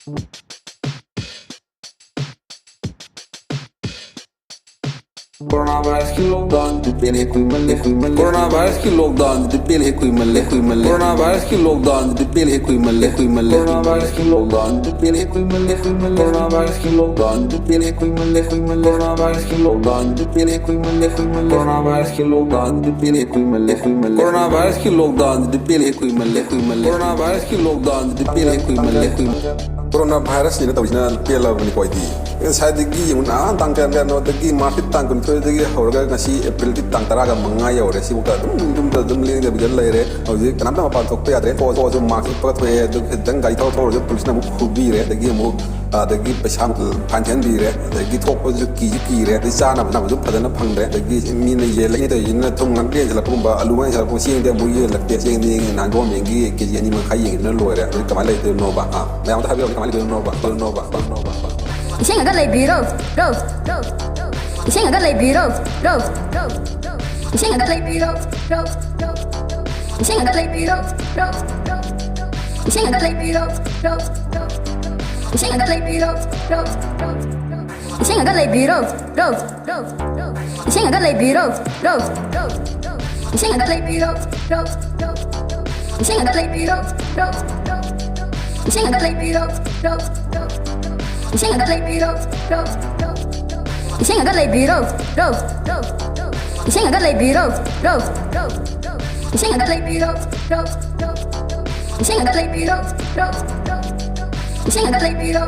Coronavirus की lockdown पे पहले कोई मल्ले Coronavirus की लॉकडाउन पे पहले कोई मल्ले Coronavirus की लॉकडाउन पे पहले कोई मल्ले Coronavirus की लॉकडाउन पे पहले कोई मल्ले Coronavirus की लॉकडाउन पे पहले कोई मल्ले Coronavirus की लॉकडाउन पे पहले कोई मल्ले Coronavirus की लॉकडाउन पे पहले कोई मल्ले Coronavirus की लॉकडाउन पे पहले कोई मल्ले Coronavirus की लॉकडाउन पे पहले कोई मल्ले Coronavirus ni tawina pela ni koiti inside gi una tang kan no gi march tang kun thoi gi horga ngasi april ti tang tara ga manga ya ore si buka dum ling de bijal lai re hoji kanam ta pa thok pe atre ko so march pa thoi du dang gai tho tho police na mu khubi re de gi mu de gi pacham phan chen bi re de gi thok ko ju ki re de sa na ju phadana phang re de gi mi ne ye lai de yin na thong ngang de la pum ba alu ma sa ko sieng de mu ye la de sieng de na go mi gi ke ji ni ma khai yin na lo re ka ma lai de no ba ha ma ta ha bi ka ma lai de no ba no ba no ba 以前有个雷比肉，以前有个雷比肉，以前有个雷比肉，以前有个雷比肉，以前有个雷比肉，以前有个雷比肉，以前有个雷比肉，以前有个雷比肉，以前有个雷比肉，以前有个雷比肉，以前有个雷比肉。以前有个雷比肉，以前有个雷比肉，以前有个雷比肉，以前有个雷比肉，以前有个雷比肉，以前有个雷比肉。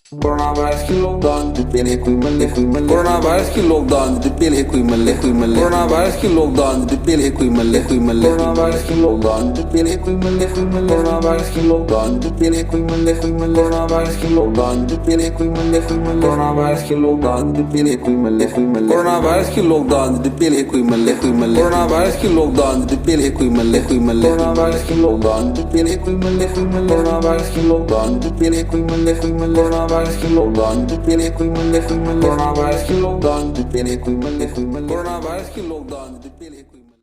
Coronavirus की lockdown पे पहले कोई मल्ले Coronavirus की lockdown पे पहले कोई मल्ले Coronavirus की lockdown पे पहले कोई मल्ले Coronavirus की लॉकडाउन पे पहले कोई मल्ले Coronavirus की लॉकडाउन पे पहले कोई मल्ले Coronavirus की लॉकडाउन पे पहले कोई मल्ले Coronavirus की लॉकडाउन पे पहले कोई मल्ले Coronavirus की लॉकडाउन पे पहले कोई मल्ले Coronavirus की लॉकडाउन पे पहले कोई मल्ले Coronavirus की लॉकडाउन पे पहले कोई मल्ले Coronavirus की लॉकडाउन पे पहले कोई मल्ले Coronavirus की लॉकडाउन पे पहले कोई मल्ले Coronavirus की लॉकडाउन पे पहले कोई मल्ले Coronavirus की लॉकडाउन पे पहले